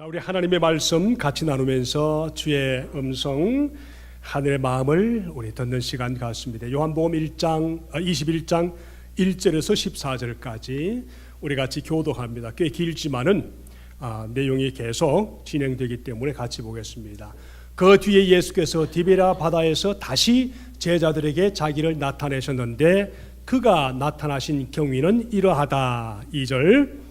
자, 우리 하나님의 말씀 같이 나누면서 주의 음성, 하늘의 마음을 우리 듣는 시간 같습니다. 요한복음 21장 1절에서 14절까지 우리 같이 교독합니다. 꽤 길지만은 내용이 계속 진행되기 때문에 같이 보겠습니다. 그 뒤에 예수께서 디베랴 바다에서 다시 제자들에게 자기를 나타내셨는데 그가 나타나신 경위는 이러하다. 2절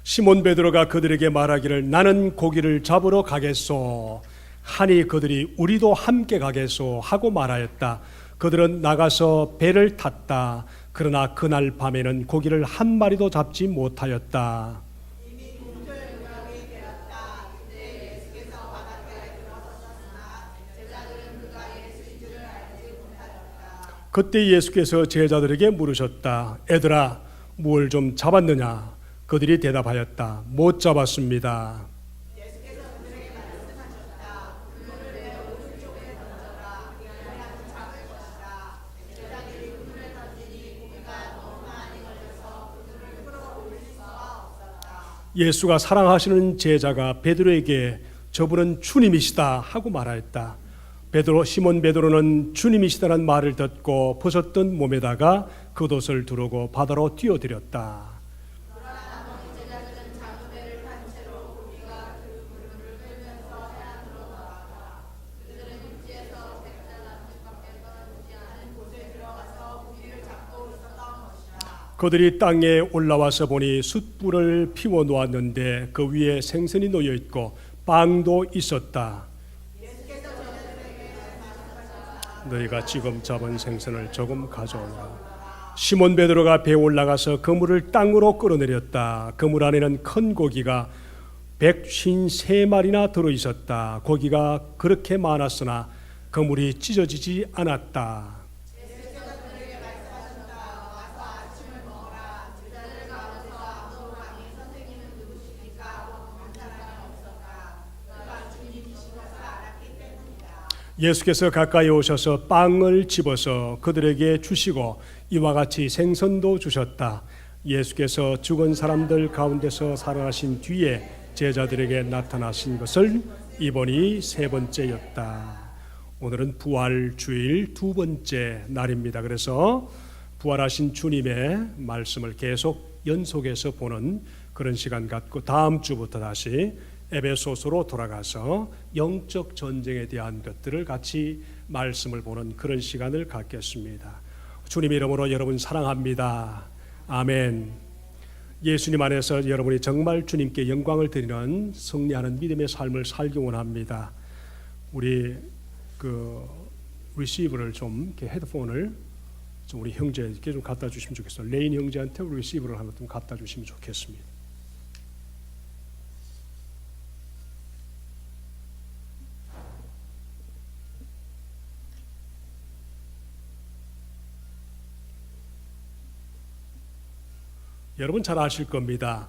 시몬 베드로가 그들에게 말하기를 나는 고기를 잡으러 가겠소 하니 그들이 우리도 함께 가겠소 하고 말하였다. 그들은 나가서 배를 탔다. 그러나 그날 밤에는 고기를 한 마리도 잡지 못하였다. 그때 예수께서 제자들에게 물으셨다. 애들아, 뭘 좀 잡았느냐? 그들이 대답하였다. 못 잡았습니다. 예수께서 그들에게 말씀하셨다. 그물을 내 오른쪽에 던져라. 그리하면 잡을 것이다. 제자들이 그물을 던지니 고기가 너무 많이 걸려서 그물을 끌어올릴 수가 없었다. 예수가 사랑하시는 제자가 베드로에게 저분은 주님이시다 하고 말하였다. 시몬 베드로는 주님이시다는 말을 듣고 벗었던 몸에다가 겉옷을 두르고 바다로 뛰어들었다. 그들이 땅에 올라와서 보니 숯불을 피워 놓았는데 그 위에 생선이 놓여 있고 빵도 있었다. 너희가 지금 잡은 생선을 조금 가져오라. 시몬 베드로가 배에 올라가서 그물을 땅으로 끌어내렸다. 그물 안에는 큰 고기가 153마리나 들어 있었다. 고기가 그렇게 많았으나 그물이 찢어지지 않았다. 예수께서 가까이 오셔서 빵을 집어서 그들에게 주시고 이와 같이 생선도 주셨다. 예수께서 죽은 사람들 가운데서 살아나신 뒤에 제자들에게 나타나신 것을 이번이 세 번째였다. 오늘은 부활 주일 두 번째 날입니다. 그래서 부활하신 주님의 말씀을 계속 연속해서 보는 그런 시간 같고 다음 주부터 다시 에베소서로 돌아가서 영적 전쟁에 대한 것들을 같이 말씀을 보는 그런 시간을 갖겠습니다. 주님 이름으로 여러분 사랑합니다. 아멘. 예수님 안에서 여러분이 정말 주님께 영광을 드리는 승리하는 믿음의 삶을 살기 원합니다. 우리 리시버를 좀 이렇게 헤드폰을 좀 우리 형제에게 좀 갖다 주시면 좋겠어요. 레인 형제한테 우리 리시버를 하나 좀 갖다 주시면 좋겠습니다. 여러분 잘 아실 겁니다.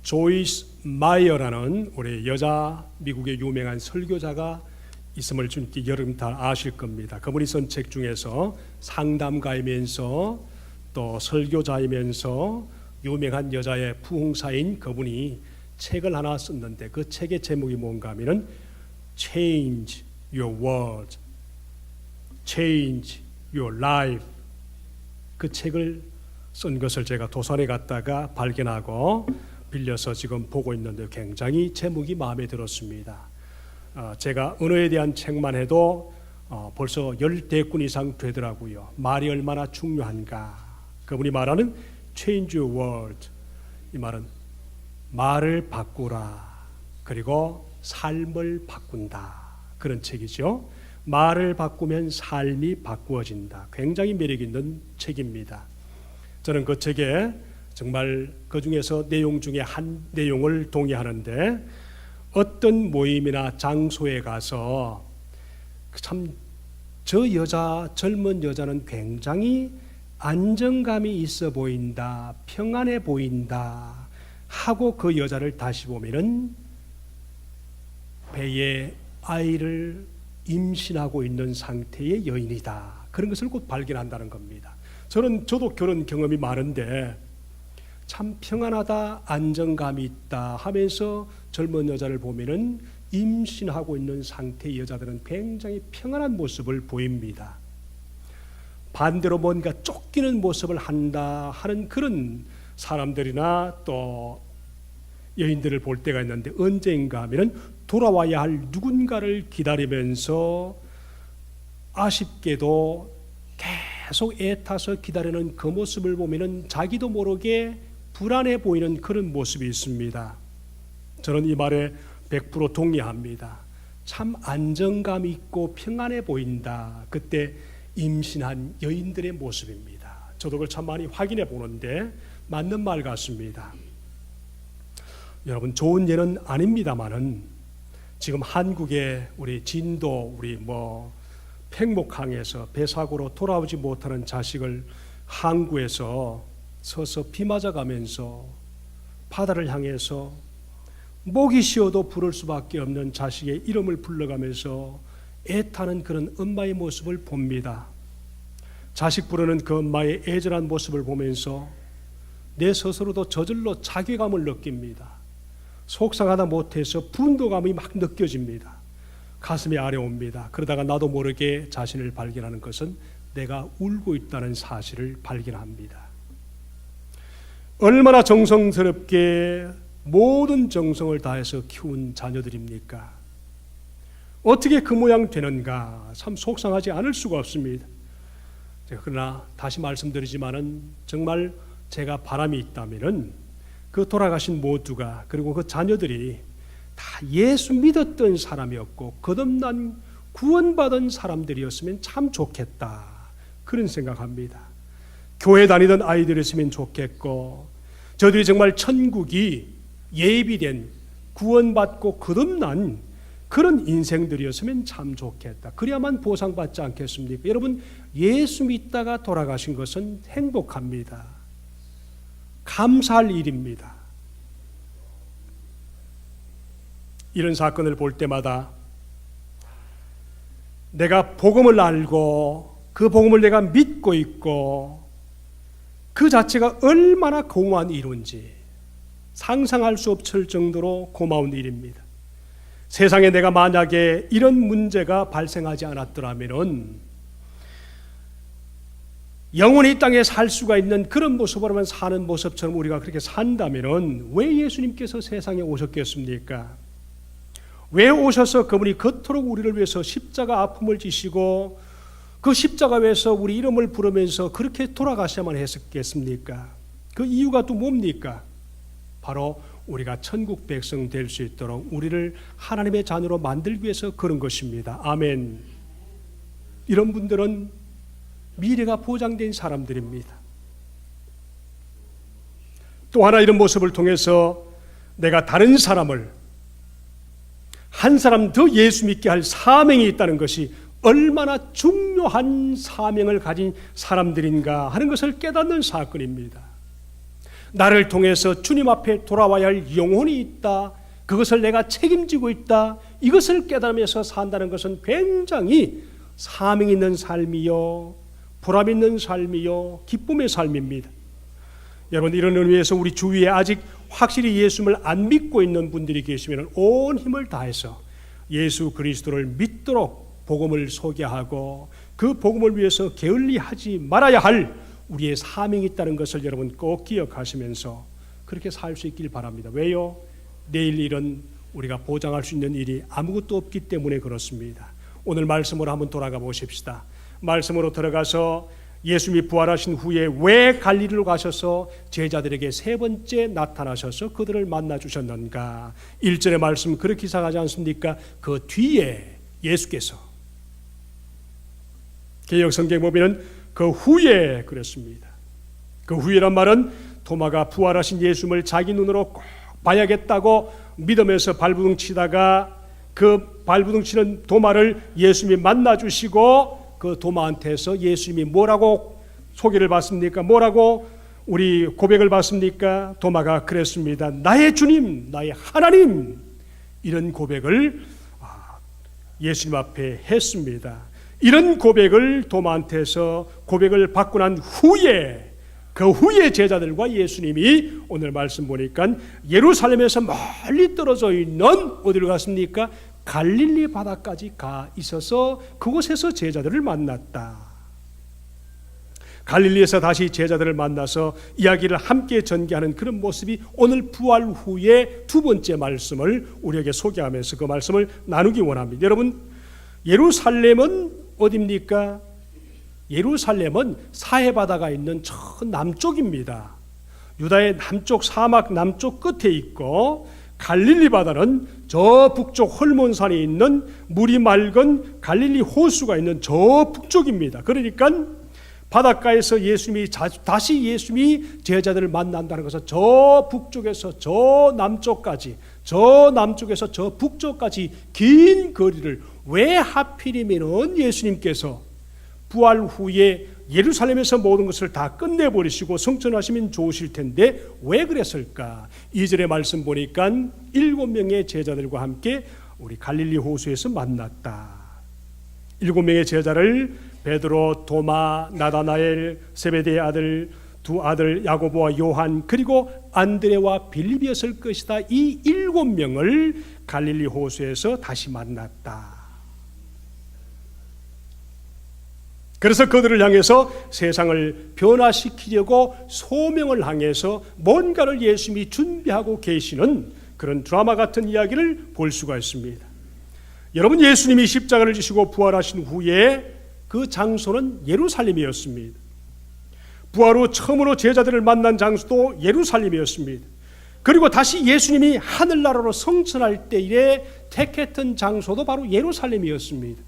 조이스 마이어라는 우리 여자 미국의 유명한 설교자가 있음을 주님께 여러분 다 아실 겁니다. 그분이 쓴 책 중에서 상담가이면서 또 설교자이면서 유명한 여자의 부흥사인 그분이 책을 하나 썼는데 그 책의 제목이 뭔가 하면은 Change Your World, Change Your Life. 그 책을 쓴 것을 제가 도산에 갔다가 발견하고 빌려서 지금 보고 있는데 굉장히 제목이 마음에 들었습니다. 제가 언어에 대한 책만 해도 벌써 10대권 이상 되더라고요. 말이 얼마나 중요한가. 그분이 말하는 Change Your World, 이 말은 말을 바꾸라 그리고 삶을 바꾼다 그런 책이죠. 말을 바꾸면 삶이 바꾸어진다. 굉장히 매력 있는 책입니다. 저는 그 책에 정말 그 중에서 내용 중에 한 내용을 동의하는데 어떤 모임이나 장소에 가서 참 저 여자 젊은 여자는 굉장히 안정감이 있어 보인다, 평안해 보인다 하고 그 여자를 다시 보면은 배에 아이를 임신하고 있는 상태의 여인이다. 그런 것을 곧 발견한다는 겁니다. 저도 결혼 경험이 많은데 참 평안하다, 안정감이 있다 하면서 젊은 여자를 보면은 임신하고 있는 상태의 여자들은 굉장히 평안한 모습을 보입니다. 반대로 뭔가 쫓기는 모습을 한다 하는 그런 사람들이나 또 여인들을 볼 때가 있는데, 언젠가 하면은 돌아와야 할 누군가를 기다리면서 아쉽게도 계속 애타서 기다리는 그 모습을 보면은 자기도 모르게 불안해 보이는 그런 모습이 있습니다. 저는 이 말에 100% 동의합니다. 참 안정감 있고 평안해 보인다. 그때 임신한 여인들의 모습입니다. 저도 그걸 참 많이 확인해 보는데 맞는 말 같습니다. 여러분, 좋은 예는 아닙니다만은 지금 한국의 우리 진도, 우리 팽목항에서 배사고로 돌아오지 못하는 자식을 항구에서 서서 비 맞아가면서 바다를 향해서 목이 쉬어도 부를 수밖에 없는 자식의 이름을 불러가면서 애타는 그런 엄마의 모습을 봅니다. 자식 부르는 그 엄마의 애절한 모습을 보면서 내 스스로도 저절로 자괴감을 느낍니다. 속상하다 못해서 분노감이 막 느껴집니다. 가슴이 아려옵니다. 그러다가 나도 모르게 자신을 발견하는 것은 내가 울고 있다는 사실을 발견합니다. 얼마나 정성스럽게 모든 정성을 다해서 키운 자녀들입니까? 어떻게 그 모양 되는가 참 속상하지 않을 수가 없습니다. 그러나 다시 말씀드리지만은 정말 제가 바람이 있다면은 그 돌아가신 모두가, 그리고 그 자녀들이 다 예수 믿었던 사람이었고 거듭난 구원받은 사람들이었으면 참 좋겠다, 그런 생각합니다. 교회 다니던 아이들이었으면 좋겠고, 저들이 정말 천국이 예비된 구원받고 거듭난 그런 인생들이었으면 참 좋겠다. 그래야만 보상받지 않겠습니까? 여러분, 예수 믿다가 돌아가신 것은 행복합니다. 감사할 일입니다. 이런 사건을 볼 때마다 내가 복음을 알고 그 복음을 내가 믿고 있고 그 자체가 얼마나 고마운 일인지 상상할 수 없을 정도로 고마운 일입니다. 세상에 내가 만약에 이런 문제가 발생하지 않았더라면 영원히 이 땅에 살 수가 있는 그런 모습으로만 사는 모습처럼 우리가 그렇게 산다면 왜 예수님께서 세상에 오셨겠습니까? 왜 오셔서 그분이 그토록 우리를 위해서 십자가 아픔을 지시고 그 십자가 위에서 우리 이름을 부르면서 그렇게 돌아가셔야만 했겠습니까? 그 이유가 또 뭡니까? 바로 우리가 천국 백성 될 수 있도록 우리를 하나님의 자녀로 만들기 위해서 그런 것입니다. 아멘. 이런 분들은 미래가 보장된 사람들입니다. 또 하나 이런 모습을 통해서 내가 다른 사람을 한 사람 더 예수 믿게 할 사명이 있다는 것이 얼마나 중요한 사명을 가진 사람들인가 하는 것을 깨닫는 사건입니다. 나를 통해서 주님 앞에 돌아와야 할 영혼이 있다, 그것을 내가 책임지고 있다, 이것을 깨달으면서 산다는 것은 굉장히 사명 있는 삶이요, 보람 있는 삶이요, 기쁨의 삶입니다. 여러분, 이런 의미에서 우리 주위에 아직 확실히 예수님을 안 믿고 있는 분들이 계시면 온 힘을 다해서 예수 그리스도를 믿도록 복음을 소개하고 그 복음을 위해서 게을리하지 말아야 할 우리의 사명이 있다는 것을 여러분 꼭 기억하시면서 그렇게 살 수 있길 바랍니다. 왜요? 내일 일은 우리가 보장할 수 있는 일이 아무것도 없기 때문에 그렇습니다. 오늘 말씀으로 한번 돌아가 보십시다. 말씀으로 들어가서 예수님이 부활하신 후에 왜 갈릴리로 가셔서 제자들에게 세 번째 나타나셔서 그들을 만나 주셨는가? 1절의 말씀 그렇게 이상하지 않습니까? 그 뒤에 예수께서, 개역 성경에 보면 그 후에 그랬습니다. 그 후에란 말은 도마가 부활하신 예수님을 자기 눈으로 꼭 봐야겠다고 믿으면서 발부둥 치다가 그 발부둥 치는 도마를 예수님이 만나 주시고 그 도마한테서 예수님이 뭐라고 소개를 받습니까? 뭐라고 우리 고백을 받습니까? 도마가 그랬습니다. 나의 주님, 나의 하나님. 이런 고백을 예수님 앞에 했습니다. 이런 고백을 도마한테서 고백을 받고 난 후에 그 후에 제자들과 예수님이 오늘 말씀 보니까 예루살렘에서 멀리 떨어져 있는 어디로 갔습니까? 갈릴리 바다까지 가 있어서 그곳에서 제자들을 만났다. 갈릴리에서 다시 제자들을 만나서 이야기를 함께 전개하는 그런 모습이 오늘 부활 후에 두 번째 말씀을 우리에게 소개하면서 그 말씀을 나누기 원합니다. 여러분, 예루살렘은 어디입니까? 예루살렘은 사해바다가 있는 저 남쪽입니다. 유다의 남쪽 사막 남쪽 끝에 있고 갈릴리 바다는 저 북쪽 헐몬산에 있는 물이 맑은 갈릴리 호수가 있는 저 북쪽입니다. 그러니까 바닷가에서 다시 예수님이 제자들을 만난다는 것은 저 북쪽에서 저 남쪽까지, 저 남쪽에서 저 북쪽까지 긴 거리를 왜 하필이면은 예수님께서 부활 후에 예루살렘에서 모든 것을 다 끝내버리시고 성천하시면 좋으실 텐데 왜 그랬을까? 2절의 말씀 보니까 7명의 제자들과 함께 우리 갈릴리 호수에서 만났다. 7명의 제자를 베드로, 도마, 나다나엘, 세베대의 아들, 두 아들 야고보와 요한 그리고 안드레와 빌립이었을 것이다. 이 7명을 갈릴리 호수에서 다시 만났다. 그래서 그들을 향해서 세상을 변화시키려고 소명을 향해서 뭔가를 예수님이 준비하고 계시는 그런 드라마 같은 이야기를 볼 수가 있습니다. 여러분, 예수님이 십자가를 지시고 부활하신 후에 그 장소는 예루살렘이었습니다. 부활 후 처음으로 제자들을 만난 장소도 예루살렘이었습니다. 그리고 다시 예수님이 하늘나라로 성천할 때에 택했던 장소도 바로 예루살렘이었습니다.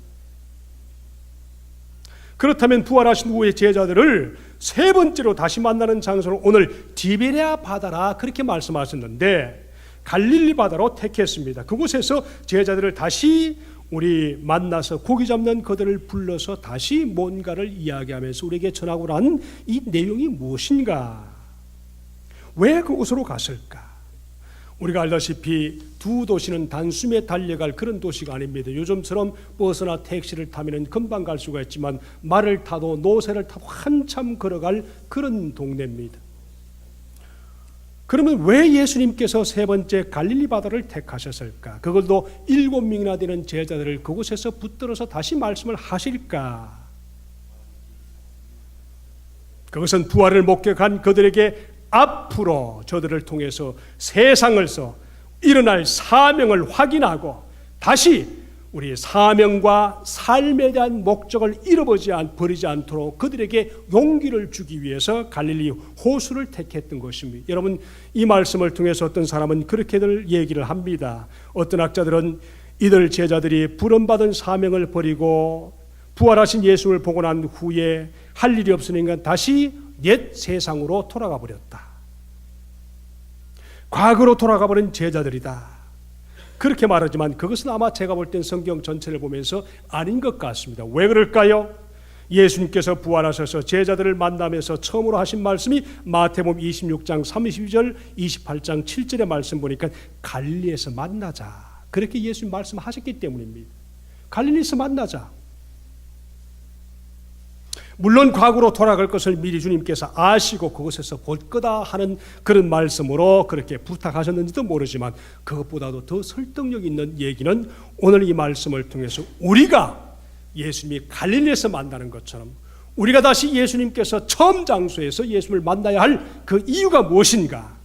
그렇다면 부활하신 후에 제자들을 세 번째로 다시 만나는 장소는 오늘 디베랴 바다라 그렇게 말씀하셨는데 갈릴리 바다로 택했습니다. 그곳에서 제자들을 다시 우리 만나서 고기 잡는 그들을 불러서 다시 뭔가를 이야기하면서 우리에게 전하고 난 이 내용이 무엇인가? 왜 그곳으로 갔을까? 우리가 알다시피 두 도시는 단숨에 달려갈 그런 도시가 아닙니다. 요즘처럼 버스나 택시를 타면 금방 갈 수가 있지만 말을 타도 노새를 타도 한참 걸어갈 그런 동네입니다. 그러면 왜 예수님께서 세 번째 갈릴리 바다를 택하셨을까? 그것도 7명이나 되는 제자들을 그곳에서 붙들어서 다시 말씀을 하실까? 그것은 부활을 목격한 그들에게 앞으로 저들을 통해서 세상에서 일어날 사명을 확인하고 다시 우리 사명과 삶에 대한 목적을 잃어버리지 않도록 그들에게 용기를 주기 위해서 갈릴리 호수를 택했던 것입니다. 여러분, 이 말씀을 통해서 어떤 사람은 그렇게들 얘기를 합니다. 어떤 학자들은 이들 제자들이 부름받은 사명을 버리고 부활하신 예수를 보고 난 후에 할 일이 없으니까 다시 옛 세상으로 돌아가 버렸다. 과거로 돌아가 버린 제자들이다. 그렇게 말하지만 그것은 아마 제가 볼 땐 성경 전체를 보면서 아닌 것 같습니다. 왜 그럴까요? 예수님께서 부활하셔서 제자들을 만나면서 처음으로 하신 말씀이 마태복음 26장 32절 28장 7절의 말씀 보니까 갈릴리에서 만나자. 그렇게 예수님 말씀하셨기 때문입니다. 갈릴리에서 만나자. 물론 과거로 돌아갈 것을 미리 주님께서 아시고 그것에서 볼 거다 하는 그런 말씀으로 그렇게 부탁하셨는지도 모르지만 그것보다도 더 설득력 있는 얘기는 오늘 이 말씀을 통해서 우리가 예수님이 갈릴리에서 만나는 것처럼 우리가 다시 예수님께서 처음 장소에서 예수님을 만나야 할 그 이유가 무엇인가?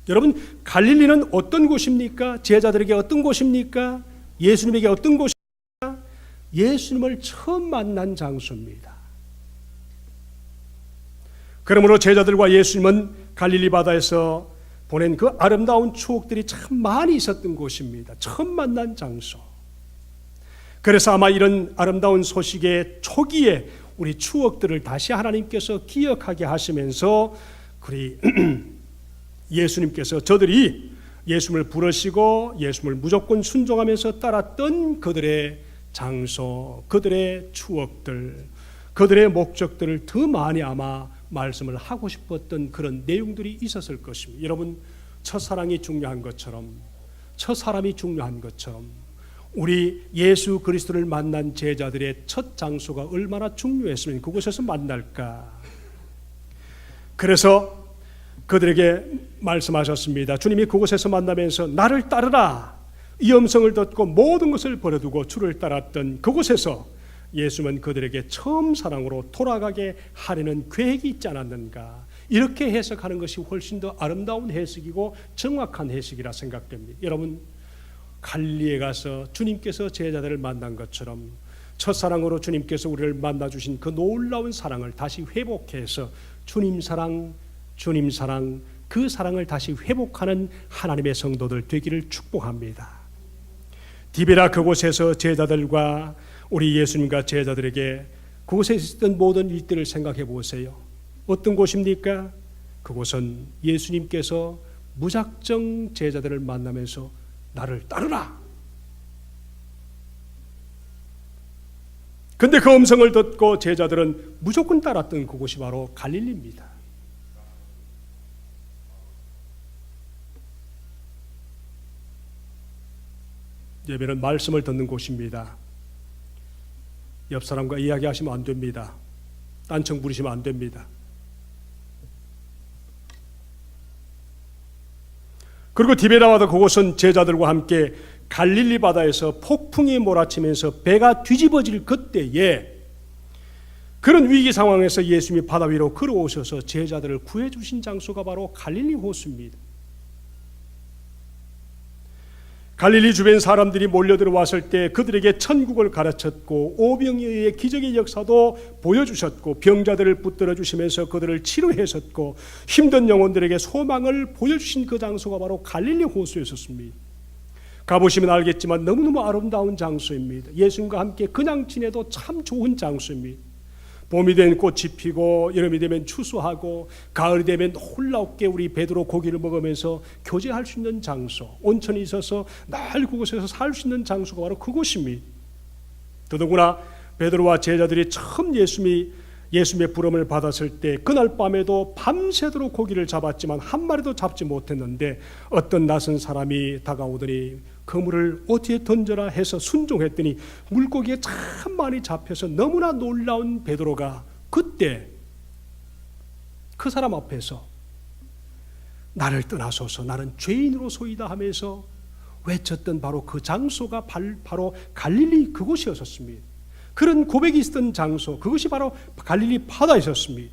여러분, 갈릴리는 어떤 곳입니까? 제자들에게 어떤 곳입니까? 예수님에게 어떤 곳입니까? 예수님을 처음 만난 장소입니다. 그러므로 제자들과 예수님은 갈릴리 바다에서 보낸 그 아름다운 추억들이 참 많이 있었던 곳입니다. 처음 만난 장소. 그래서 아마 이런 아름다운 소식의 초기에 우리 추억들을 다시 하나님께서 기억하게 하시면서 우리 예수님께서 저들이 예수님을 부르시고 예수님을 무조건 순종하면서 따랐던 그들의 장소, 그들의 추억들, 그들의 목적들을 더 많이 아마 말씀을 하고 싶었던 그런 내용들이 있었을 것입니다. 여러분, 첫사랑이 중요한 것처럼, 첫사람이 중요한 것처럼 우리 예수 그리스도를 만난 제자들의 첫 장소가 얼마나 중요했으면 그곳에서 만날까. 그래서 그들에게 말씀하셨습니다. 주님이 그곳에서 만나면서 나를 따르라, 이 음성을 듣고 모든 것을 버려두고 주를 따랐던 그곳에서 예수는 그들에게 처음 사랑으로 돌아가게 하려는 계획이 있지 않았는가. 이렇게 해석하는 것이 훨씬 더 아름다운 해석이고 정확한 해석이라 생각됩니다. 여러분, 갈릴리에 가서 주님께서 제자들을 만난 것처럼 첫사랑으로 주님께서 우리를 만나주신 그 놀라운 사랑을 다시 회복해서 주님 사랑, 그 사랑을 다시 회복하는 하나님의 성도들 되기를 축복합니다. 디베라 그곳에서 제자들과 우리 예수님과 제자들에게 그곳에 있었던 모든 일들을 생각해 보세요. 어떤 곳입니까? 그곳은 예수님께서 무작정 제자들을 만나면서 나를 따르라. 근데 그 음성을 듣고 제자들은 무조건 따랐던 그곳이 바로 갈릴리입니다. 예배는 말씀을 듣는 곳입니다. 옆 사람과 이야기하시면 안 됩니다. 딴청 부리시면 안 됩니다. 그리고 디베라와도 그곳은 제자들과 함께 갈릴리 바다에서 폭풍이 몰아치면서 배가 뒤집어질 그때에 그런 위기 상황에서 예수님이 바다 위로 걸어오셔서 제자들을 구해주신 장소가 바로 갈릴리 호수입니다. 갈릴리 주변 사람들이 몰려들어왔을 때 그들에게 천국을 가르쳤고 오병이에 의해 기적의 역사도 보여주셨고 병자들을 붙들어 주시면서 그들을 치료하셨고 힘든 영혼들에게 소망을 보여주신 그 장소가 바로 갈릴리 호수였었습니다. 가보시면 알겠지만 너무너무 아름다운 장소입니다. 예수님과 함께 그냥 지내도 참 좋은 장소입니다. 봄이 되면 꽃이 피고 여름이 되면 추수하고 가을이 되면 홀라없게 우리 베드로 고기를 먹으면서 교제할 수 있는 장소, 온천이 있어서 날 그곳에서 살 수 있는 장소가 바로 그곳입니다. 더더구나 베드로와 제자들이 처음 예수님의 부름을 받았을 때 그날 밤에도 밤새도록 고기를 잡았지만 한 마리도 잡지 못했는데 어떤 낯선 사람이 다가오더니 그물을 어디에 던져라 해서 순종했더니 물고기에 참 많이 잡혀서 너무나 놀라운 베드로가 그때 그 사람 앞에서 나를 떠나소서 나는 죄인으로소이다 하면서 외쳤던 바로 그 장소가 바로 갈릴리 그곳이었습니다. 그런 고백이 있었던 장소, 그것이 바로 갈릴리 바다에 있었습니다.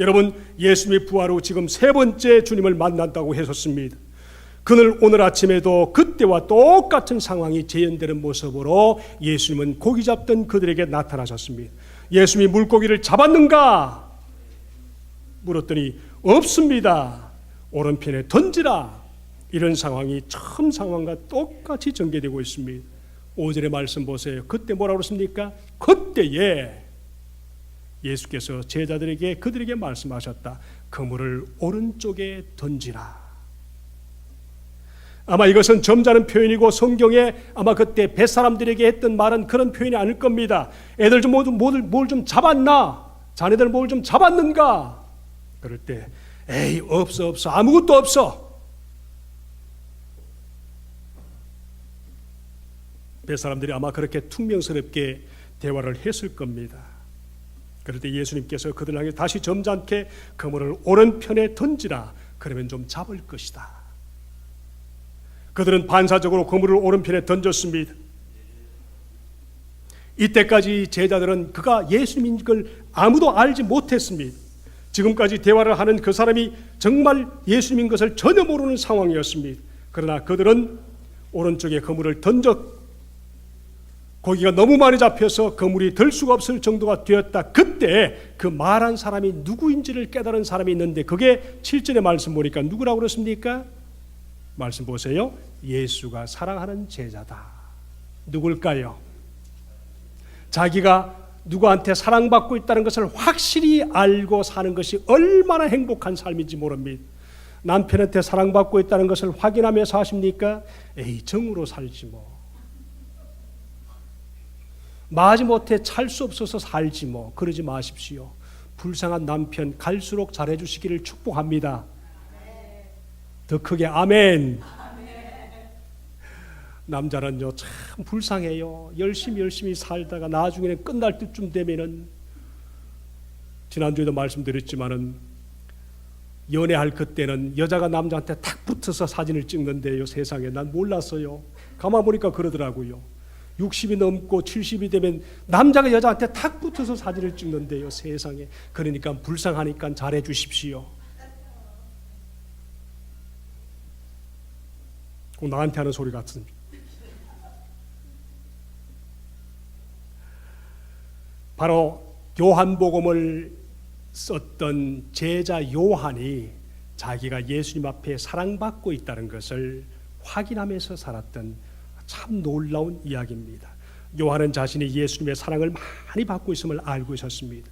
여러분, 예수님의 부활 후 지금 세 번째 주님을 만난다고 했었습니다. 그날 오늘 아침에도 그때와 똑같은 상황이 재현되는 모습으로 예수님은 고기 잡던 그들에게 나타나셨습니다. 예수님이 물고기를 잡았는가? 물었더니 없습니다. 오른편에 던지라. 이런 상황이 처음 상황과 똑같이 전개되고 있습니다. 5절의 말씀 보세요. 그때 뭐라고 그랬습니까? 그때에 예수께서 제자들에게 그들에게 말씀하셨다. 그물을 오른쪽에 던지라. 아마 이것은 점잖은 표현이고 성경에 아마 그때 뱃사람들에게 했던 말은 그런 표현이 아닐 겁니다. 애들 좀 뭘 좀 잡았나? 자네들 뭘 좀 잡았는가? 그럴 때 에이 없어 아무것도 없어. 뱃사람들이 아마 그렇게 퉁명스럽게 대화를 했을 겁니다. 그럴 때 예수님께서 그들 향해 다시 점잖게 그물을 오른편에 던지라. 그러면 좀 잡을 것이다. 그들은 반사적으로 그물을 오른편에 던졌습니다. 이때까지 제자들은 그가 예수님인 걸 아무도 알지 못했습니다. 지금까지 대화를 하는 그 사람이 정말 예수님인 것을 전혀 모르는 상황이었습니다. 그러나 그들은 오른쪽에 그물을 던져 고기가 너무 많이 잡혀서 그물이 들 수가 없을 정도가 되었다. 그때 그 말한 사람이 누구인지를 깨달은 사람이 있는데 그게 7절의 말씀 보니까 누구라고 그랬습니까? 말씀 보세요. 예수가 사랑하는 제자다. 누굴까요? 자기가 누구한테 사랑받고 있다는 것을 확실히 알고 사는 것이 얼마나 행복한 삶인지 모릅니다. 남편한테 사랑받고 있다는 것을 확인하면서 하십니까? 에이 정으로 살지 뭐. 마지못해 찰 수 없어서 살지 뭐. 그러지 마십시오. 불쌍한 남편 갈수록 잘해주시기를 축복합니다. 더 크게 아멘. 남자는요 참 불쌍해요. 열심히 살다가 나중에는 끝날 때쯤 되면은, 지난주에도 말씀드렸지만은 연애할 그때는 여자가 남자한테 탁 붙어서 사진을 찍는데요, 세상에 난 몰랐어요. 가만 보니까 그러더라고요. 60이 넘고 70이 되면 남자가 여자한테 탁 붙어서 사진을 찍는데요, 세상에. 그러니까 불쌍하니까 잘해 주십시오. 꼭 나한테 하는 소리 같습니다. 바로 요한복음을 썼던 제자 요한이 자기가 예수님 앞에 사랑받고 있다는 것을 확인하면서 살았던 참 놀라운 이야기입니다. 요한은 자신이 예수님의 사랑을 많이 받고 있음을 알고 있었습니다.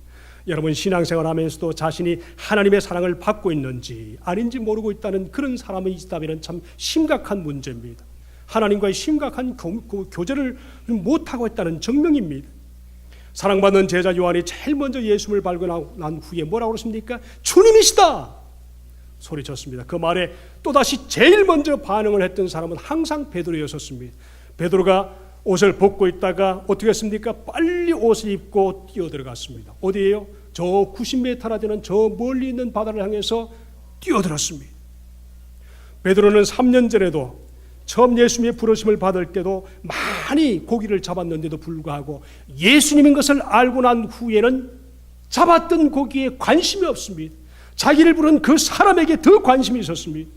여러분, 신앙생활 하면서도 자신이 하나님의 사랑을 받고 있는지 아닌지 모르고 있다는 그런 사람이 있다면 참 심각한 문제입니다. 하나님과의 심각한 교제를 못하고 있다는 증명입니다. 사랑받는 제자 요한이 제일 먼저 예수님을 발견한 후에 뭐라고 그랬습니까? 주님이시다 소리쳤습니다. 그 말에 또다시 제일 먼저 반응을 했던 사람은 항상 베드로였었습니다. 베드로가 옷을 벗고 있다가 어떻게 했습니까? 빨리 옷을 입고 뛰어들어갔습니다. 어디예요? 저 90m나 되는 저 멀리 있는 바다를 향해서 뛰어들었습니다. 베드로는 3년 전에도 처음 예수님의 부르심을 받을 때도 많이 고기를 잡았는데도 불구하고 예수님인 것을 알고 난 후에는 잡았던 고기에 관심이 없습니다. 자기를 부른 그 사람에게 더 관심이 있었습니다.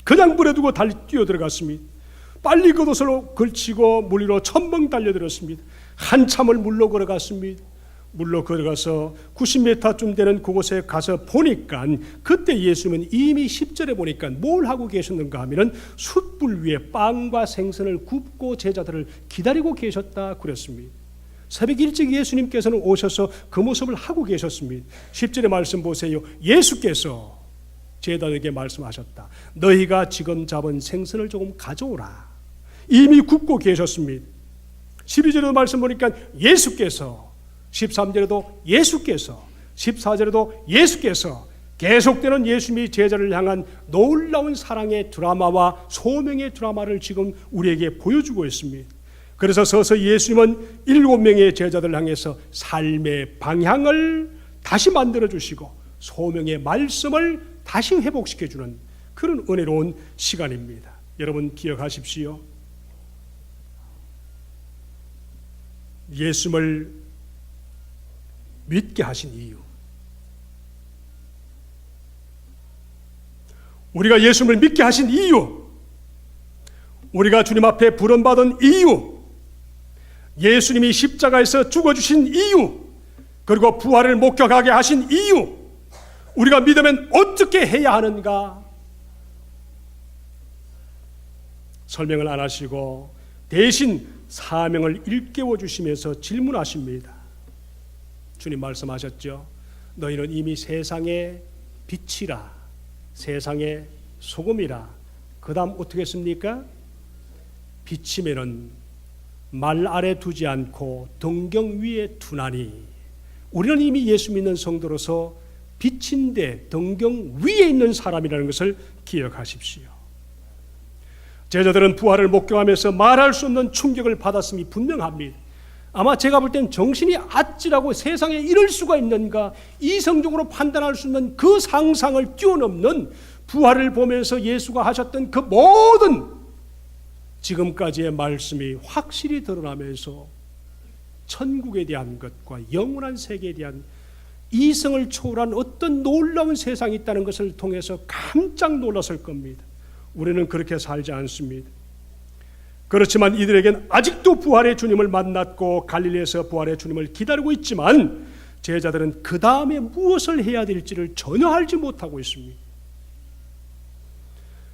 그냥 물에 두고 달리 뛰어들어갔습니다. 빨리 그 옷을 걸치고 물 위로 첨벙 달려들었습니다. 한참을 물로 걸어갔습니다. 물로 걸어가서 90m쯤 되는 그곳에 가서 보니까 그때 예수님은 이미 10절에 보니까 뭘 하고 계셨는가 하면은 숯불 위에 빵과 생선을 굽고 제자들을 기다리고 계셨다 그랬습니다. 새벽 일찍 예수님께서는 오셔서 그 모습을 하고 계셨습니다. 10절의 말씀 보세요. 예수께서 제자들에게 말씀하셨다. 너희가 지금 잡은 생선을 조금 가져오라. 이미 굽고 계셨습니다. 12절에도 말씀 보니까 예수께서, 13절에도 예수께서, 14절에도 예수께서, 계속되는 예수님이 제자를 향한 놀라운 사랑의 드라마와 소명의 드라마를 지금 우리에게 보여주고 있습니다. 그래서 서서히 예수님은 7명의 제자들을 향해서 삶의 방향을 다시 만들어주시고 소명의 말씀을 다시 회복시켜주는 그런 은혜로운 시간입니다. 여러분 기억하십시오. 예수님을 믿게 하신 이유, 우리가 예수님을 믿게 하신 이유, 우리가 주님 앞에 부름받은 이유, 예수님이 십자가에서 죽어주신 이유, 그리고 부활을 목격하게 하신 이유, 우리가 믿으면 어떻게 해야 하는가 설명을 안 하시고 대신 사명을 일깨워 주시면서 질문하십니다. 주님 말씀하셨죠. 너희는 이미 세상의 빛이라, 세상의 소금이라. 그 다음 어떻게 했습니까? 비치면은 말 아래 두지 않고 등경 위에 두나니. 우리는 이미 예수 믿는 성도로서 빛인데 등경 위에 있는 사람이라는 것을 기억하십시오. 제자들은 부활을 목격하면서 말할 수 없는 충격을 받았음이 분명합니다. 아마 제가 볼 땐 정신이 아찔하고 세상에 이럴 수가 있는가, 이성적으로 판단할 수 있는 그 상상을 뛰어넘는 부활을 보면서 예수가 하셨던 그 모든 지금까지의 말씀이 확실히 드러나면서 천국에 대한 것과 영원한 세계에 대한 이성을 초월한 어떤 놀라운 세상이 있다는 것을 통해서 깜짝 놀랐을 겁니다. 우리는 그렇게 살지 않습니다. 그렇지만 이들에겐 아직도 부활의 주님을 만났고 갈릴리에서 부활의 주님을 기다리고 있지만 제자들은 그 다음에 무엇을 해야 될지를 전혀 알지 못하고 있습니다.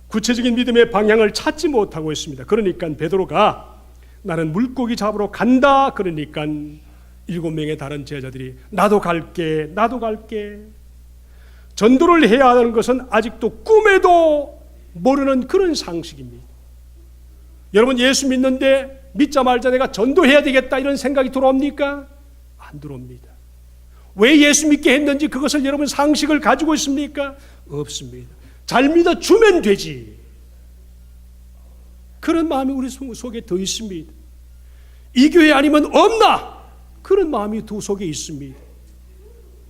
구체적인 믿음의 방향을 찾지 못하고 있습니다. 그러니까 베드로가 나는 물고기 잡으러 간다 그러니까 7명의 다른 제자들이 나도 갈게, 나도 갈게. 전도를 해야 하는 것은 아직도 꿈에도 모르는 그런 상식입니다. 여러분 예수 믿는데 믿자 말자 내가 전도해야 되겠다 이런 생각이 들어옵니까? 안 들어옵니다. 왜 예수 믿게 했는지 그것을 여러분 상식을 가지고 있습니까? 없습니다. 잘 믿어주면 되지. 그런 마음이 우리 속에 더 있습니다. 이 교회 아니면 없나? 그런 마음이 두 속에 있습니다.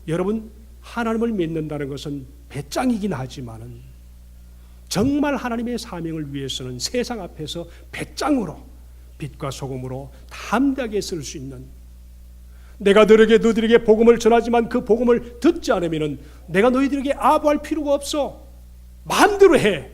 여러분, 하나님을 믿는다는 것은 배짱이긴 하지만은 정말 하나님의 사명을 위해서는 세상 앞에서 배짱으로 빛과 소금으로 담대하게 쓸 수 있는, 내가 너희들에게 복음을 전하지만 그 복음을 듣지 않으면 내가 너희들에게 아부할 필요가 없어, 마음대로 해,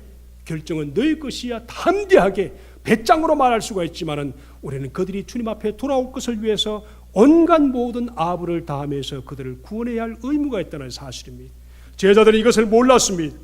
결정은 너희 것이야, 담대하게 배짱으로 말할 수가 있지만은 우리는 그들이 주님 앞에 돌아올 것을 위해서 온갖 모든 아부를 다하면서 그들을 구원해야 할 의무가 있다는 사실입니다. 제자들은 이것을 몰랐습니다.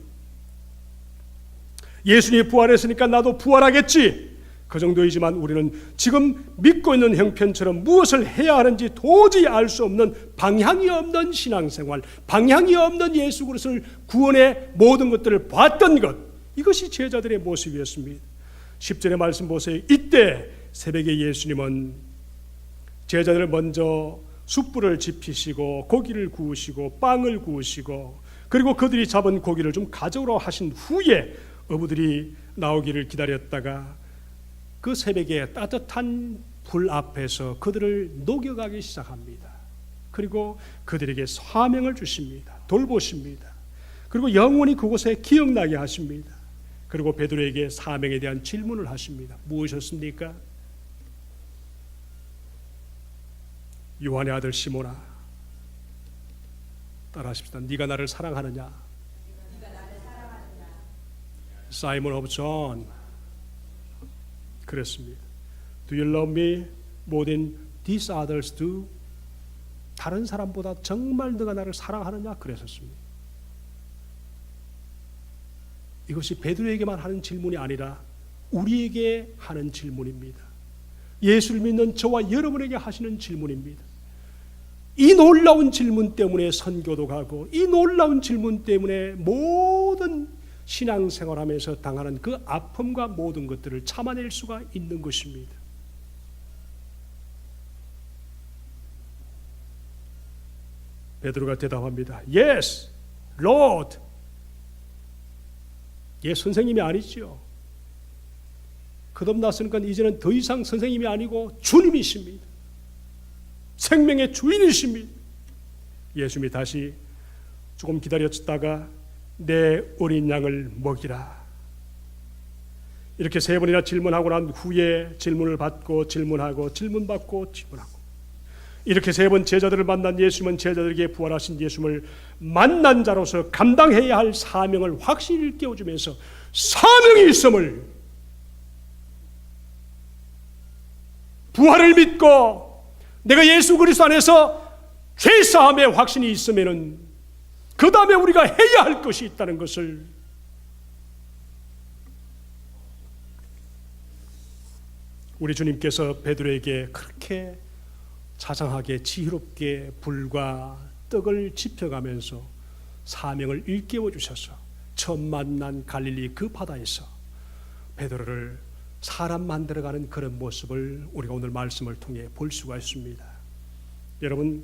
예수님이 부활했으니까 나도 부활하겠지, 그 정도이지만 우리는 지금 믿고 있는 형편처럼 무엇을 해야 하는지 도저히 알 수 없는, 방향이 없는 신앙생활, 방향이 없는 예수 그리스도를 구원의 모든 것들을 봤던 것, 이것이 제자들의 모습이었습니다. 10절의 말씀 보세요. 이때 새벽에 예수님은 제자들을 먼저 숯불을 지피시고 고기를 구우시고 빵을 구우시고, 그리고 그들이 잡은 고기를 좀 가져오라 하신 후에 어부들이 나오기를 기다렸다가 그 새벽에 따뜻한 불 앞에서 그들을 녹여가기 시작합니다. 그리고 그들에게 사명을 주십니다. 돌보십니다. 그리고 영원히 그곳에 기억나게 하십니다. 그리고 베드로에게 사명에 대한 질문을 하십니다. 무엇이었습니까? 요한의 아들 시몬아, 따라하십시다. 네가 나를 사랑하느냐? 사이먼 오브 존 그랬습니다. Do you love me more than these others do? 다른 사람보다 정말 너가 나를 사랑하느냐? 그랬었습니다. 이것이 베드로에게만 하는 질문이 아니라 우리에게 하는 질문입니다. 예수를 믿는 저와 여러분에게 하시는 질문입니다. 이 놀라운 질문 때문에 선교도 가고, 이 놀라운 질문 때문에 모든 신앙생활하면서 당하는 그 아픔과 모든 것들을 참아낼 수가 있는 것입니다. 베드로가 대답합니다. Yes, Lord. 예, 선생님이 아니죠. 거듭났으니까 이제는 더 이상 선생님이 아니고 주님이십니다. 생명의 주인이십니다. 예수님이 다시 조금 기다렸다가 내 어린 양을 먹이라, 이렇게 세 번이나 질문하고 난 후에 질문을 받고 질문하고 질문받고 질문하고, 이렇게 세 번 제자들을 만난 예수님은 제자들에게 부활하신 예수님을 만난 자로서 감당해야 할 사명을 확실히 일깨워주면서 사명이 있음을, 부활을 믿고 내가 예수 그리스도 안에서 죄사함의 확신이 있으면은 그 다음에 우리가 해야 할 것이 있다는 것을 우리 주님께서 베드로에게 그렇게 자상하게 지혜롭게 불과 떡을 지펴가면서 사명을 일깨워 주셔서 처음 만난 갈릴리 그 바다에서 베드로를 사람 만들어가는 그런 모습을 우리가 오늘 말씀을 통해 볼 수가 있습니다. 여러분,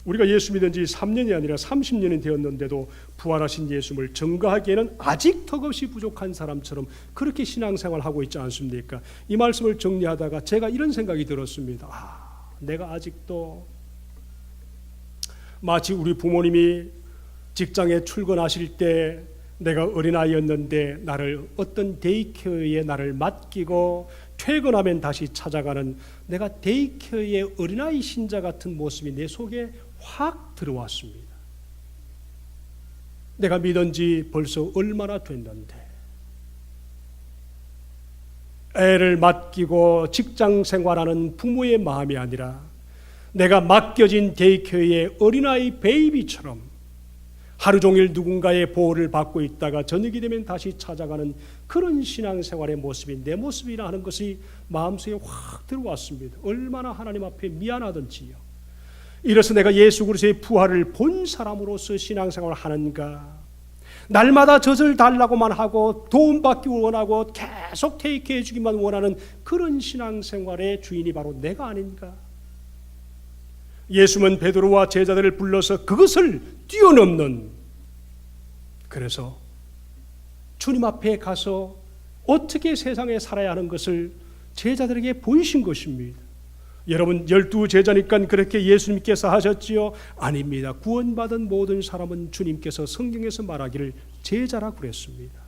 우리가 예수 믿은 지 3년이 아니라 30년이 되었는데도 부활하신 예수님을 증거하기에는 아직 턱없이 부족한 사람처럼 그렇게 신앙생활하고 있지 않습니까? 이 말씀을 정리하다가 제가 이런 생각이 들었습니다. 내가 아직도 마치 우리 부모님이 직장에 출근하실 때 내가 어린아이였는데 나를 어떤 데이케어에 나를 맡기고 퇴근하면 다시 찾아가는, 내가 데이케어의 어린아이 신자 같은 모습이 내 속에 확 들어왔습니다. 내가 믿은 지 벌써 얼마나 됐는데 애를 맡기고 직장 생활하는 부모의 마음이 아니라 내가 맡겨진 데이케어의 어린아이 베이비처럼 하루 종일 누군가의 보호를 받고 있다가 저녁이 되면 다시 찾아가는 그런 신앙생활의 모습이 내 모습이라 하는 것이 마음속에 확 들어왔습니다. 얼마나 하나님 앞에 미안하던지요. 이래서 내가 예수 그리스도의 부활을 본 사람으로서 신앙생활을 하는가, 날마다 젖을 달라고만 하고 도움받기 원하고 계속 테이크해 주기만 원하는 그런 신앙생활의 주인이 바로 내가 아닌가. 예수님은 베드로와 제자들을 불러서 그것을 뛰어넘는, 그래서 주님 앞에 가서 어떻게 세상에 살아야 하는 것을 제자들에게 보이신 것입니다. 여러분 12제자니까 그렇게 예수님께서 하셨지요? 아닙니다. 구원받은 모든 사람은 주님께서 성경에서 말하기를 제자라고 그랬습니다.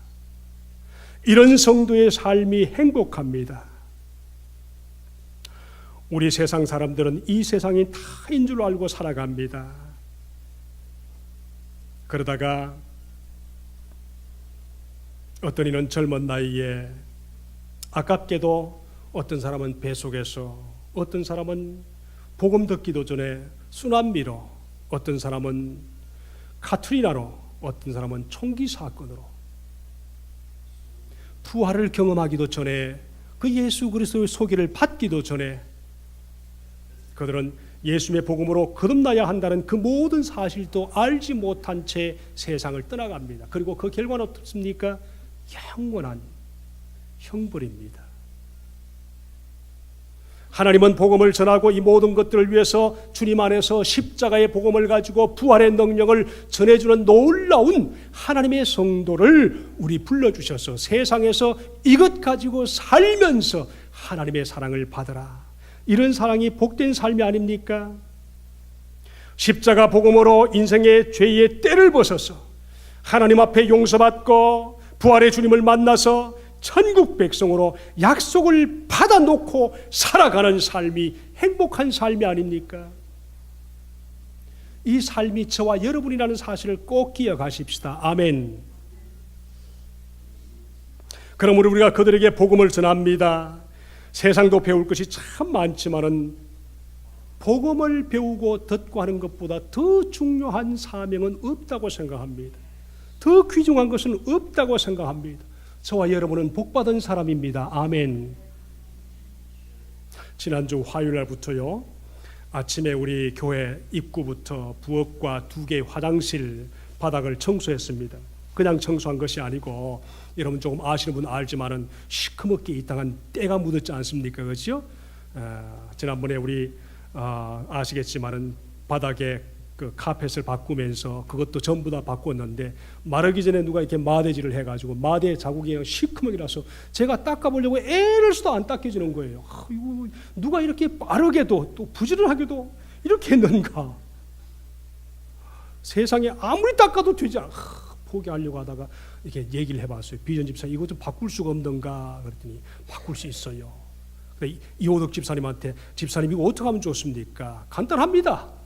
이런 성도의 삶이 행복합니다. 우리 세상 사람들은 이 세상이 다인 줄 알고 살아갑니다. 그러다가 어떤 이는 젊은 나이에 아깝게도 어떤 사람은 배 속에서, 어떤 사람은 복음 듣기도 전에 쓰나미로, 어떤 사람은 카트리나로, 어떤 사람은 총기 사건으로 부활을 경험하기도 전에, 그 예수 그리스도의 소개를 받기도 전에 그들은 예수님의 복음으로 거듭나야 한다는 그 모든 사실도 알지 못한 채 세상을 떠나갑니다. 그리고 그 결과는 어떻습니까? 영원한 형벌입니다. 하나님은 복음을 전하고 이 모든 것들을 위해서 주님 안에서 십자가의 복음을 가지고 부활의 능력을 전해주는 놀라운 하나님의 성도를 우리 불러주셔서 세상에서 이것 가지고 살면서 하나님의 사랑을 받으라. 이런 사랑이 복된 삶이 아닙니까? 십자가 복음으로 인생의 죄의 때를 벗어서 하나님 앞에 용서받고 부활의 주님을 만나서 천국 백성으로 약속을 받아놓고 살아가는 삶이 행복한 삶이 아닙니까? 이 삶이 저와 여러분이라는 사실을 꼭 기억하십시다. 아멘. 그러므로 우리가 그들에게 복음을 전합니다. 세상도 배울 것이 참 많지만은 복음을 배우고 듣고 하는 것보다 더 중요한 사명은 없다고 생각합니다. 더 귀중한 것은 없다고 생각합니다. 저와 여러분은 복받은 사람입니다. 아멘. 지난주 화요일날부터요, 아침에 우리 교회 입구부터 부엌과 2개의 화장실 바닥을 청소했습니다. 그냥 청소한 것이 아니고, 여러분 조금 아시는 분은 알지만은 시커멓게 이 땅은 때가 묻었지 않습니까? 그렇죠? 지난번에 우리 아시겠지만은 바닥에 그 카펫을 바꾸면서 그것도 전부 다 바꿨는데, 마르기 전에 누가 이렇게 마대질을 해가지고 마대 자국이 그냥 시커멓게 나서 제가 닦아보려고 애를 써도 안 닦여지는 거예요. 이거 누가 이렇게 빠르게도 또 부지런하게도 이렇게 했는가? 세상에 아무리 닦아도 되지 않아. 포기하려고 하다가 이렇게 얘기를 해봤어요. 비전 집사, 이거 좀 바꿀 수가 없는가? 그랬더니 바꿀 수 있어요. 이호덕 집사님한테, 집사님 이거 어떻게 하면 좋습니까? 간단합니다.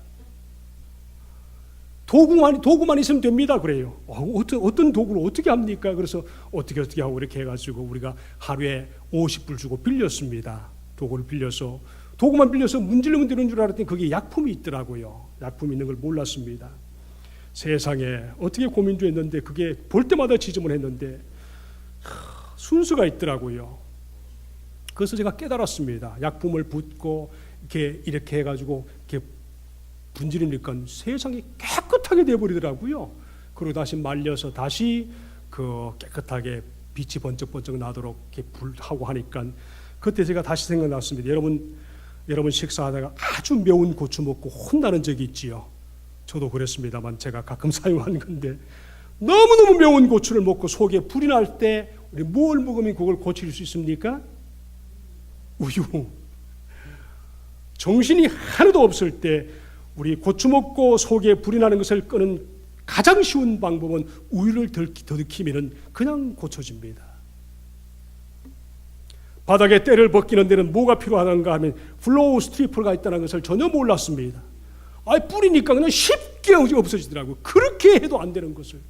도구만 있으면 됩니다. 그래요. 어떤 도구를 어떻게 합니까? 그래서 어떻게 하고 이렇게 해가지고 우리가 하루에 50불 주고 빌렸습니다. 도구를 빌려서, 도구만 빌려서 문지르면 되는 줄 알았더니 그게 약품이 있더라고요. 약품이 있는 걸 몰랐습니다. 세상에 어떻게 고민도 했는데 그게 볼 때마다 지저분했는데 순수가 있더라고요. 그래서 제가 깨달았습니다. 약품을 붓고 이렇게 해가지고 이렇게 분지르니까 세상이 깨끗하게 되어버리더라고요. 그리고 다시 말려서 다시 그 깨끗하게 빛이 번쩍번쩍 나도록 이렇게 불하고 하니까 그때 제가 다시 생각났습니다. 여러분 식사하다가 아주 매운 고추 먹고 혼나는 적이 있지요. 저도 그랬습니다만 제가 가끔 사용하는 건데, 너무너무 매운 고추를 먹고 속에 불이 날 때 우리 뭘 먹으면 그걸 고칠 수 있습니까? 우유. 정신이 하나도 없을 때 우리 고추 먹고 속에 불이 나는 것을 끄는 가장 쉬운 방법은 우유를 들이키면 그냥 고쳐집니다. 바닥에 때를 벗기는 데는 뭐가 필요하던가 하면 플로우 스트리퍼가 있다는 것을 전혀 몰랐습니다. 뿌리니까 그냥 쉽게 없어지더라고요. 그렇게 해도 안 되는 것을.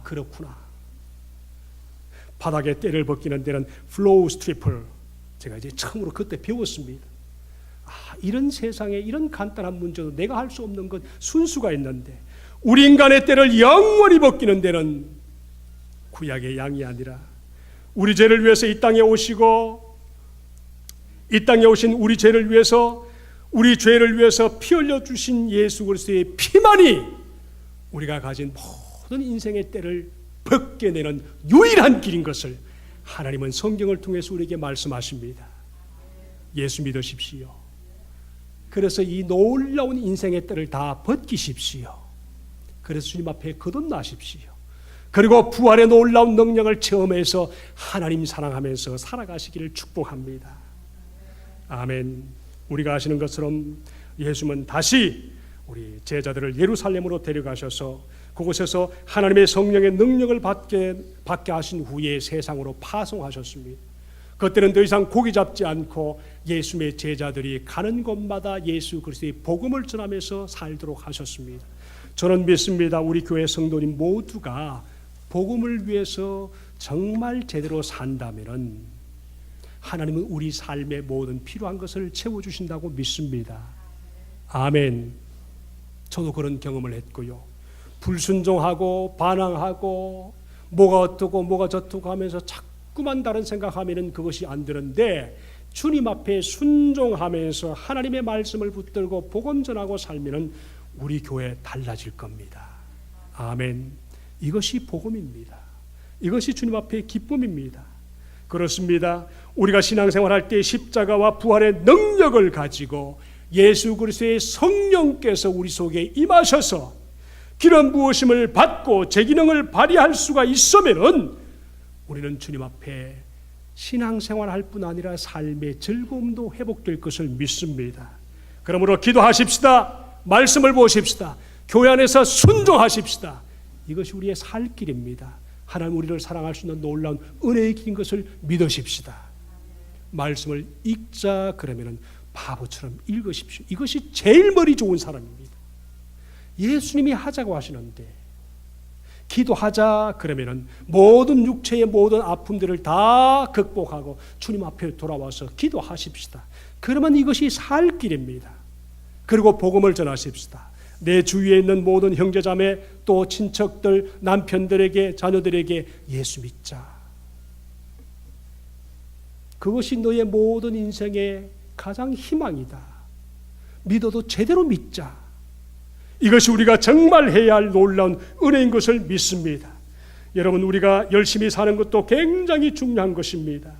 그렇구나. 바닥에 때를 벗기는 데는 플로우 스트리퍼, 제가 이제 처음으로 그때 배웠습니다. 이런 세상에 이런 간단한 문제도 내가 할 수 없는 것 순수가 있는데, 우리 인간의 때를 영원히 벗기는 데는 구약의 양이 아니라 우리 죄를 위해서 이 땅에 오시고, 이 땅에 오신 우리 죄를 위해서, 우리 죄를 위해서 피 흘려 주신 예수 그리스도의 피만이 우리가 가진 모든 인생의 때를 벗겨내는 유일한 길인 것을 하나님은 성경을 통해서 우리에게 말씀하십니다. 예수 믿으십시오. 그래서 이 놀라운 인생의 때를 다 벗기십시오. 그래서 주님 앞에 거듭나십시오. 그리고 부활의 놀라운 능력을 체험해서 하나님 사랑하면서 살아가시기를 축복합니다. 아멘. 우리가 아시는 것처럼 예수님은 다시 우리 제자들을 예루살렘으로 데려가셔서 그곳에서 하나님의 성령의 능력을 받게 하신 후에 세상으로 파송하셨습니다. 그때는 더 이상 고기 잡지 않고 예수님의 제자들이 가는 곳마다 예수 그리스도의 복음을 전하면서 살도록 하셨습니다. 저는 믿습니다. 우리 교회 성도님 모두가 복음을 위해서 정말 제대로 산다면 하나님은 우리 삶의 모든 필요한 것을 채워주신다고 믿습니다. 아멘. 저도 그런 경험을 했고요. 불순종하고 반항하고 뭐가 어떻고 뭐가 저떻고 하면서 자꾸만 다른 생각하면 그것이 안 되는데 주님 앞에 순종하면서 하나님의 말씀을 붙들고 복음 전하고 살면 우리 교회 달라질 겁니다. 아멘. 이것이 복음입니다. 이것이 주님 앞에 기쁨입니다. 그렇습니다. 우리가 신앙생활할 때 십자가와 부활의 능력을 가지고 예수 그리스도의 성령께서 우리 속에 임하셔서 기름 부으심을 받고 제 기능을 발휘할 수가 있으면은 우리는 주님 앞에 신앙생활할 뿐 아니라 삶의 즐거움도 회복될 것을 믿습니다. 그러므로 기도하십시다. 말씀을 보십시다. 교회 안에서 순종하십시다. 이것이 우리의 살 길입니다. 하나님 우리를 사랑할 수 있는 놀라운 은혜의 길인 것을 믿으십시다. 말씀을 읽자 그러면은 바보처럼 읽으십시오. 이것이 제일 머리 좋은 사람입니다. 예수님이 하자고 하시는데 기도하자 그러면은 모든 육체의 모든 아픔들을 다 극복하고 주님 앞에 돌아와서 기도하십시다. 그러면 이것이 살 길입니다. 그리고 복음을 전하십시다. 내 주위에 있는 모든 형제자매 또 친척들 남편들에게 자녀들에게 예수 믿자. 그것이 너의 모든 인생의 가장 희망이다. 믿어도 제대로 믿자. 이것이 우리가 정말 해야 할 놀라운 은혜인 것을 믿습니다. 여러분 우리가 열심히 사는 것도 굉장히 중요한 것입니다.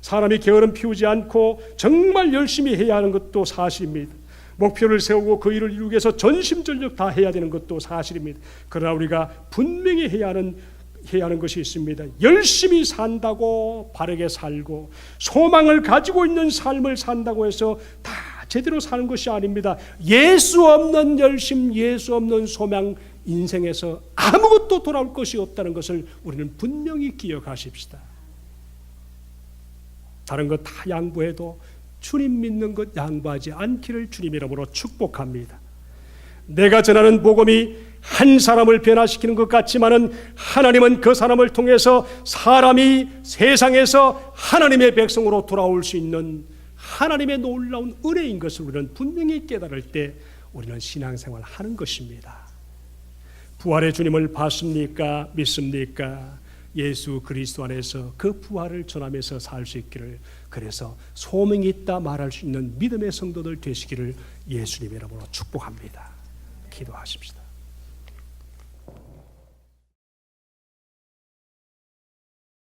사람이 게으름 피우지 않고 정말 열심히 해야 하는 것도 사실입니다. 목표를 세우고 그 일을 이루기 위해서 전심전력 다 해야 되는 것도 사실입니다. 그러나 우리가 분명히 해야 하는 것이 있습니다. 열심히 산다고 바르게 살고 소망을 가지고 있는 삶을 산다고 해서 다 제대로 사는 것이 아닙니다. 예수 없는 열심, 예수 없는 소망 인생에서 아무것도 돌아올 것이 없다는 것을 우리는 분명히 기억하십시다. 다른 것 다 양보해도 주님 믿는 것 양보하지 않기를 주님 이름으로 축복합니다. 내가 전하는 복음이 한 사람을 변화시키는 것 같지만은 하나님은 그 사람을 통해서 사람이 세상에서 하나님의 백성으로 돌아올 수 있는 하나님의 놀라운 은혜인 것을 우리는 분명히 깨달을 때 우리는 신앙생활을 하는 것입니다. 부활의 주님을 봤습니까? 믿습니까? 예수 그리스도 안에서 그 부활을 전하면서 살 수 있기를, 그래서 소명이 있다 말할 수 있는 믿음의 성도들 되시기를 예수님의 이름으로 축복합니다. 기도하십시다.